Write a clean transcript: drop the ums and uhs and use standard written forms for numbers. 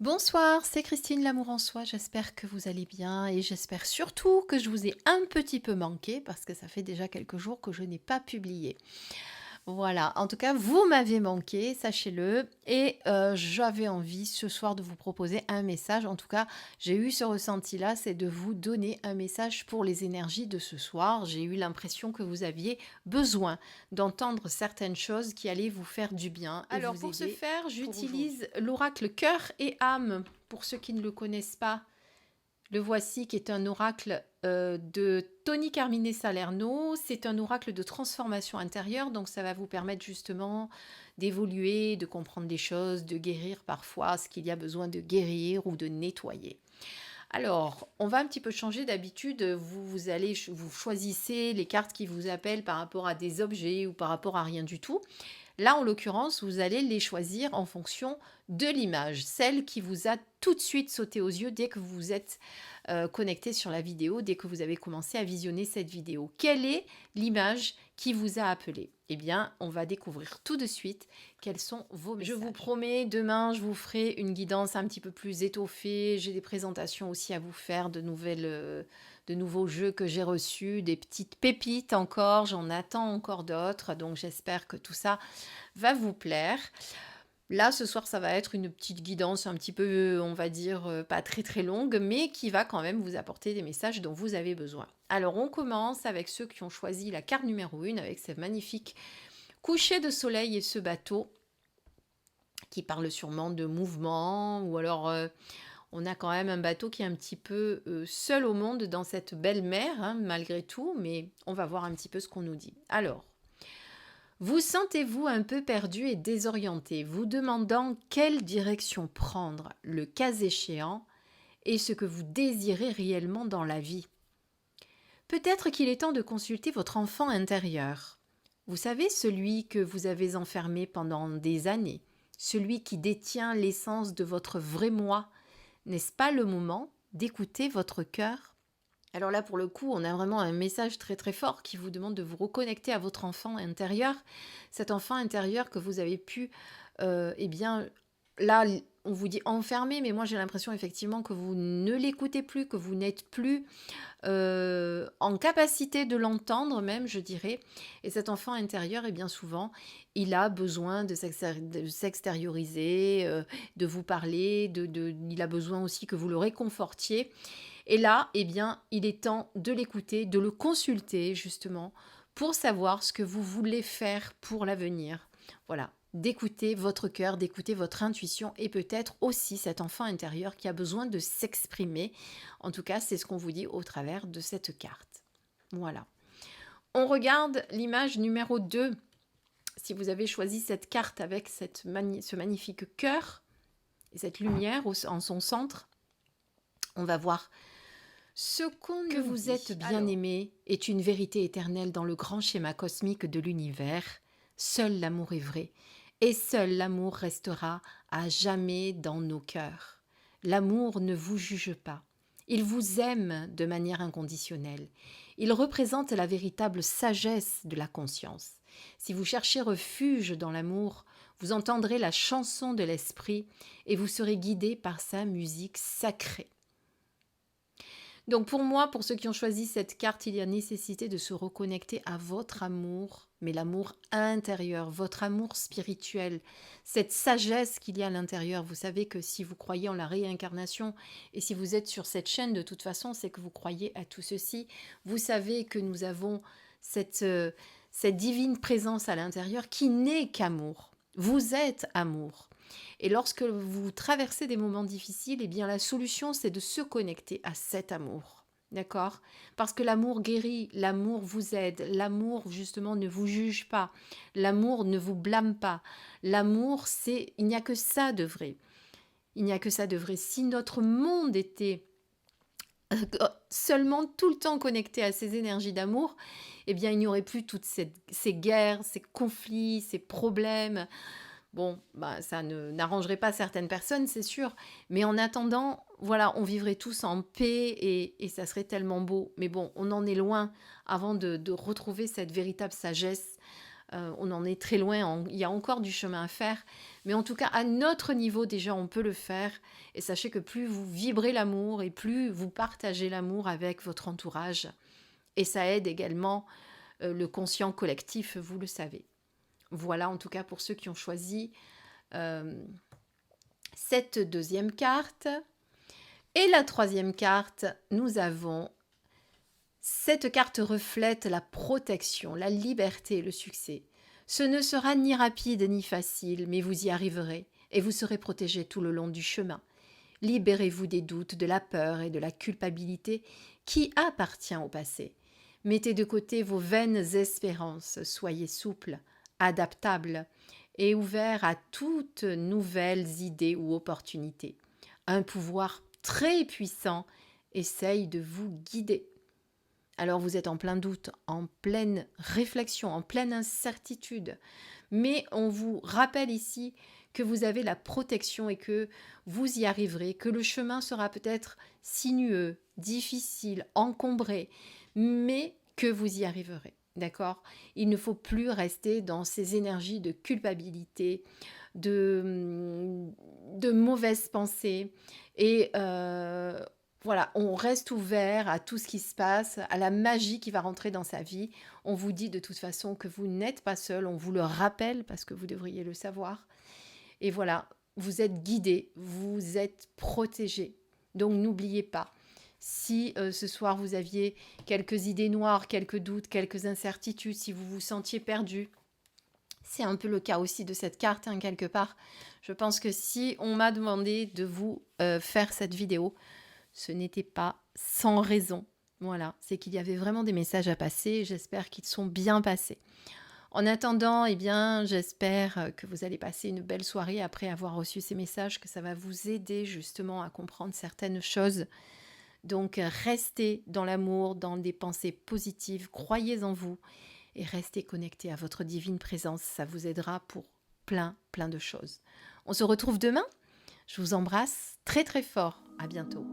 Bonsoir, c'est Christine L'Amour en Soi. J'espère que vous allez bien et j'espère surtout que je vous ai un petit peu manqué parce que ça fait déjà quelques jours que je n'ai pas publié. Voilà, en tout cas, vous m'avez manqué, sachez-le. Et j'avais envie ce soir de vous proposer un message. En tout cas, j'ai eu ce ressenti-là, c'est de vous donner un message pour les énergies de ce soir. J'ai eu l'impression que vous aviez besoin d'entendre certaines choses qui allaient vous faire du bien. Et alors, pour ce faire, j'utilise l'oracle cœur et âme. Pour ceux qui ne le connaissent pas, le voici qui est un oracle de Tony Carmine Salerno. C'est un oracle de transformation intérieure, donc ça va vous permettre justement d'évoluer, de comprendre des choses, de guérir parfois ce qu'il y a besoin de guérir ou de nettoyer. Alors, on va un petit peu changer d'habitude. Vous choisissez les cartes qui vous appellent par rapport à des objets ou par rapport à rien du tout. Là, en l'occurrence, vous allez les choisir en fonction de l'image, celle qui vous a tout de suite sauté aux yeux dès que vous êtes connecté sur la vidéo, dès que vous avez commencé à visionner cette vidéo. Quelle est l'image qui vous a appelé? Eh bien, on va découvrir tout de suite quels sont vos messages. Je vous promets, demain, je vous ferai une guidance un petit peu plus étoffée. J'ai des présentations aussi à vous faire de nouveaux jeux que j'ai reçus, des petites pépites encore. J'en attends encore d'autres. Donc, j'espère que tout ça va vous plaire. Là, ce soir, ça va être une petite guidance un petit peu, on va dire, pas très très longue, mais qui va quand même vous apporter des messages dont vous avez besoin. Alors, on commence avec ceux qui ont choisi la carte numéro 1, avec ce magnifique coucher de soleil et ce bateau, qui parle sûrement de mouvement, ou alors on a quand même un bateau qui est un petit peu seul au monde dans cette belle mer, hein, malgré tout, mais on va voir un petit peu ce qu'on nous dit. Alors, vous sentez-vous un peu perdu et désorienté, vous demandant quelle direction prendre, le cas échéant, et ce que vous désirez réellement dans la vie. Peut-être qu'il est temps de consulter votre enfant intérieur. Vous savez, celui que vous avez enfermé pendant des années, celui qui détient l'essence de votre vrai moi. N'est-ce pas le moment d'écouter votre cœur? Alors là, pour le coup, on a vraiment un message très très fort qui vous demande de vous reconnecter à votre enfant intérieur, cet enfant intérieur que vous avez pu, eh bien, là, on vous dit enfermer, mais moi j'ai l'impression effectivement que vous ne l'écoutez plus, que vous n'êtes plus en capacité de l'entendre même, je dirais. Et cet enfant intérieur, et bien souvent, il a besoin de s'extérioriser, de vous parler, il a besoin aussi que vous le réconfortiez. Et là, eh bien, il est temps de l'écouter, de le consulter justement pour savoir ce que vous voulez faire pour l'avenir. Voilà, d'écouter votre cœur, d'écouter votre intuition et peut-être aussi cet enfant intérieur qui a besoin de s'exprimer. En tout cas, c'est ce qu'on vous dit au travers de cette carte. Voilà. On regarde l'image numéro 2. Si vous avez choisi cette carte avec ce magnifique cœur et cette lumière en son centre, on va voir ce qu'on que vous êtes bien-aimé est une vérité éternelle dans le grand schéma cosmique de l'univers. Seul l'amour est vrai, et seul l'amour restera à jamais dans nos cœurs. L'amour ne vous juge pas. Il vous aime de manière inconditionnelle. Il représente la véritable sagesse de la conscience. Si vous cherchez refuge dans l'amour, vous entendrez la chanson de l'esprit et vous serez guidé par sa musique sacrée. Donc pour moi, pour ceux qui ont choisi cette carte, il y a nécessité de se reconnecter à votre amour, mais l'amour intérieur, votre amour spirituel, cette sagesse qu'il y a à l'intérieur. Vous savez que si vous croyez en la réincarnation et si vous êtes sur cette chaîne de toute façon, c'est que vous croyez à tout ceci. Vous savez que nous avons cette divine présence à l'intérieur qui n'est qu'amour. Vous êtes amour. Et lorsque vous traversez des moments difficiles, eh bien la solution c'est de se connecter à cet amour. D'accord? Parce que l'amour guérit, l'amour vous aide, l'amour justement ne vous juge pas, l'amour ne vous blâme pas. L'amour, il n'y a que ça de vrai. Il n'y a que ça de vrai. Si notre monde était seulement tout le temps connecté à ces énergies d'amour, eh bien il n'y aurait plus toutes ces guerres, ces conflits, ces problèmes. Bon, bah, ça n'arrangerait pas certaines personnes, c'est sûr. Mais en attendant, voilà, on vivrait tous en paix et ça serait tellement beau. Mais bon, on en est loin avant de retrouver cette véritable sagesse On en est très loin, il y a encore du chemin à faire. Mais en tout cas, à notre niveau, déjà, on peut le faire. Et sachez que plus vous vibrez l'amour et plus vous partagez l'amour avec votre entourage. Et ça aide également le conscient collectif, vous le savez. Voilà, en tout cas, pour ceux qui ont choisi euh, cette deuxième carte. Et la troisième carte, nous avons... Cette carte reflète la protection, la liberté et le succès. Ce ne sera ni rapide ni facile, mais vous y arriverez et vous serez protégé tout le long du chemin. Libérez-vous des doutes, de la peur et de la culpabilité qui appartient au passé. Mettez de côté vos vaines espérances, soyez souple, adaptable et ouvert à toutes nouvelles idées ou opportunités. Un pouvoir très puissant essaye de vous guider. Alors vous êtes en plein doute, en pleine réflexion, en pleine incertitude. Mais on vous rappelle ici que vous avez la protection et que vous y arriverez, que le chemin sera peut-être sinueux, difficile, encombré, mais que vous y arriverez. D'accord? Il ne faut plus rester dans ces énergies de culpabilité, de mauvaises pensées et voilà, on reste ouvert à tout ce qui se passe, à la magie qui va rentrer dans sa vie. On vous dit de toute façon que vous n'êtes pas seul, on vous le rappelle parce que vous devriez le savoir. Et voilà, vous êtes guidé, vous êtes protégé. Donc n'oubliez pas, si ce soir vous aviez quelques idées noires, quelques doutes, quelques incertitudes, si vous vous sentiez perdu, c'est un peu le cas aussi de cette carte, hein, quelque part. Je pense que si on m'a demandé de vous faire cette vidéo, ce n'était pas sans raison. Voilà, c'est qu'il y avait vraiment des messages à passer. J'espère qu'ils sont bien passés. En attendant, eh bien, j'espère que vous allez passer une belle soirée après avoir reçu ces messages, que ça va vous aider justement à comprendre certaines choses. Donc, restez dans l'amour, dans des pensées positives, croyez en vous et restez connectés à votre divine présence. Ça vous aidera pour plein de choses. On se retrouve demain. Je vous embrasse très très fort. À bientôt.